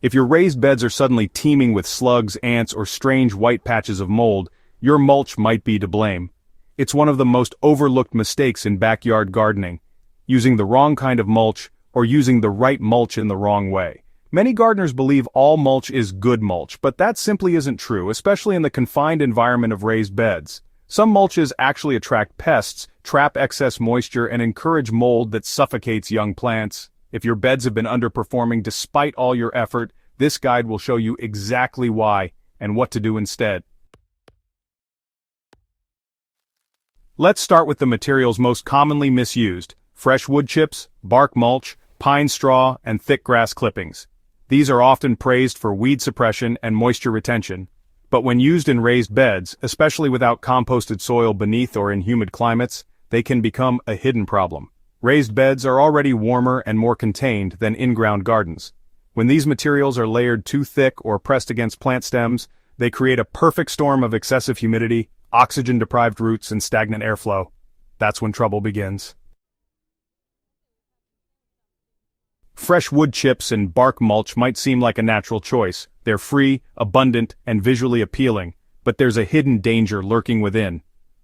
If your raised beds are suddenly teeming with slugs, ants, or strange white patches of mold, your mulch might be to blame. It's one of the most overlooked mistakes in backyard gardening, using the wrong kind of mulch or using the right mulch in the wrong way. Many gardeners believe all mulch is good mulch, but that simply isn't true, especially in the confined environment of raised beds. Some mulches actually attract pests, trap excess moisture, and encourage mold that suffocates young plants. If your beds have been underperforming despite all your effort, this guide will show you exactly why and what to do instead. Let's start with the materials most commonly misused: fresh wood chips, bark mulch, pine straw, and thick grass clippings. These are often praised for weed suppression and moisture retention, but when used in raised beds, especially without composted soil beneath or in humid climates, they can become a hidden problem. Raised beds are already warmer and more contained than in-ground gardens. When these materials are layered too thick or pressed against plant stems, they create a perfect storm of excessive humidity, oxygen-deprived roots, and stagnant airflow. That's when trouble begins. Fresh wood chips and bark mulch might seem like a natural choice. They're free, abundant, and visually appealing, but there's a hidden danger lurking within.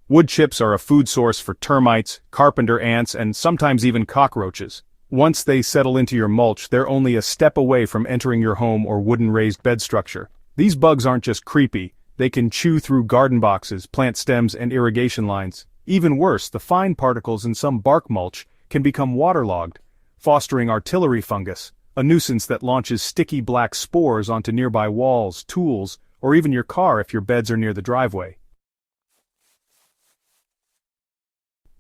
Wood chips are a food source for termites, carpenter ants, and sometimes even cockroaches. Once they settle into your mulch, they're only a step away from entering your home or wooden raised bed structure. These bugs aren't just creepy, they can chew through garden boxes, plant stems, and irrigation lines. Even worse, the fine particles in some bark mulch can become waterlogged, fostering artillery fungus, a nuisance that launches sticky black spores onto nearby walls, tools, or even your car if your beds are near the driveway.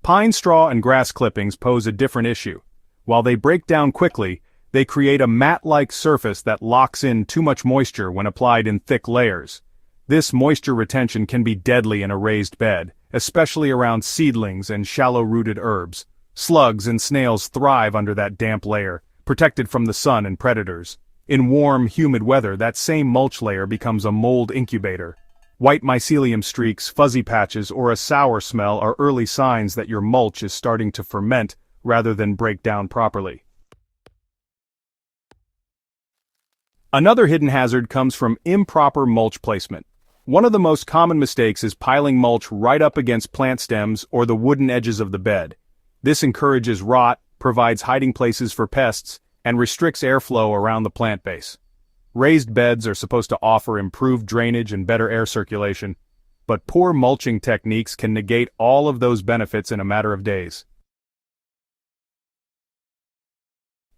Pine straw and grass clippings pose a different issue. While they break down quickly, they create a mat-like surface that locks in too much moisture when applied in thick layers. This moisture retention can be deadly in a raised bed, especially around seedlings and shallow-rooted herbs. Slugs and snails thrive under that damp layer, protected from the sun and predators. In warm, humid weather, that same mulch layer becomes a mold incubator. White mycelium streaks, fuzzy patches, or a sour smell are early signs that your mulch is starting to ferment rather than break down properly. Another hidden hazard comes from improper mulch placement. One of the most common mistakes is piling mulch right up against plant stems or the wooden edges of the bed. This encourages rot, provides hiding places for pests, and restricts airflow around the plant base. Raised beds are supposed to offer improved drainage and better air circulation, but poor mulching techniques can negate all of those benefits in a matter of days.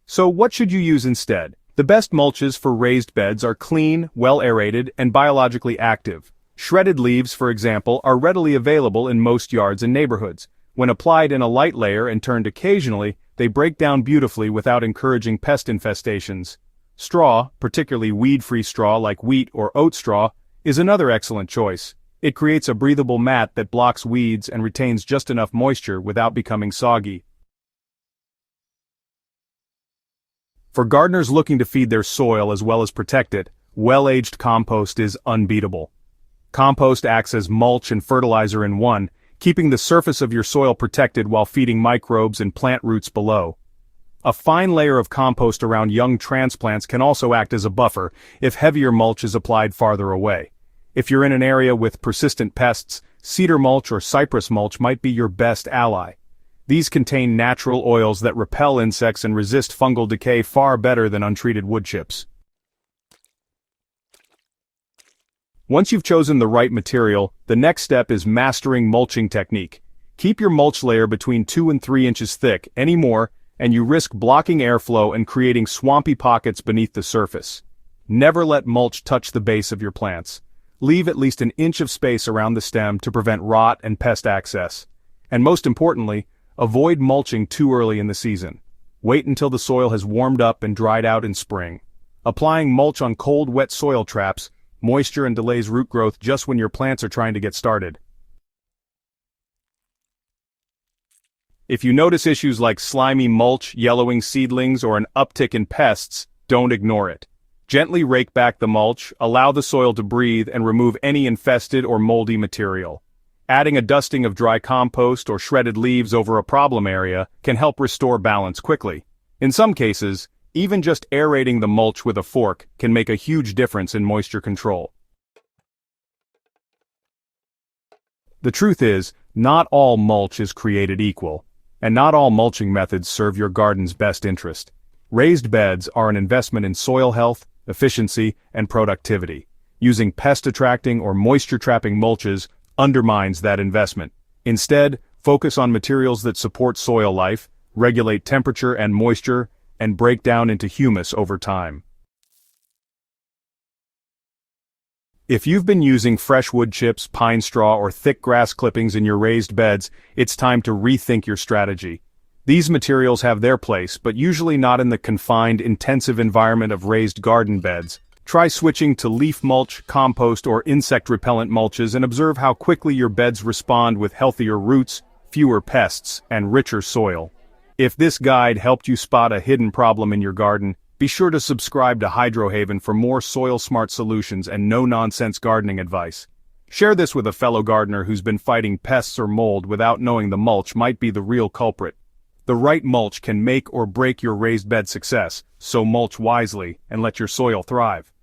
So what should you use instead? The best mulches for raised beds are clean, well-aerated, and biologically active. Shredded leaves, for example, are readily available in most yards and neighborhoods. When applied in a light layer and turned occasionally, they break down beautifully without encouraging pest infestations. Straw, particularly weed-free straw like wheat or oat straw, is another excellent choice. It creates a breathable mat that blocks weeds and retains just enough moisture without becoming soggy. For gardeners looking to feed their soil as well as protect it, well-aged compost is unbeatable. Compost acts as mulch and fertilizer in one, keeping the surface of your soil protected while feeding microbes and plant roots below. A fine layer of compost around young transplants can also act as a buffer if heavier mulch is applied farther away. If you're in an area with persistent pests, cedar mulch or cypress mulch might be your best ally. These contain natural oils that repel insects and resist fungal decay far better than untreated wood chips. Once you've chosen the right material, the next step is mastering mulching technique. Keep your mulch layer between 2 and 3 inches thick, any more, and you risk blocking airflow and creating swampy pockets beneath the surface. Never let mulch touch the base of your plants. Leave at least an inch of space around the stem to prevent rot and pest access. And most importantly, avoid mulching too early in the season. Wait until the soil has warmed up and dried out in spring. Applying mulch on cold, wet soil traps moisture and delays root growth just when your plants are trying to get started. If you notice issues like slimy mulch, yellowing seedlings, or an uptick in pests, don't ignore it. Gently rake back the mulch, allow the soil to breathe, and remove any infested or moldy material. Adding a dusting of dry compost or shredded leaves over a problem area can help restore balance quickly. In some cases, Even just aerating the mulch with a fork can make a huge difference in moisture control. The truth is, not all mulch is created equal, and not all mulching methods serve your garden's best interest. Raised beds are an investment in soil health, efficiency, and productivity. Using pest-attracting or moisture-trapping mulches undermines that investment. Instead, focus on materials that support soil life, regulate temperature and moisture, and break down into humus over time. If you've been using fresh wood chips, pine straw, or thick grass clippings in your raised beds, it's time to rethink your strategy. These materials have their place, but usually not in the confined, intensive environment of raised garden beds. Try switching to leaf mulch, compost, or insect-repellent mulches and observe how quickly your beds respond with healthier roots, fewer pests, and richer soil. If this guide helped you spot a hidden problem in your garden, be sure to subscribe to HydroHaven for more soil-smart solutions and no-nonsense gardening advice. Share this with a fellow gardener who's been fighting pests or mold without knowing the mulch might be the real culprit. The right mulch can make or break your raised bed success, so mulch wisely and let your soil thrive.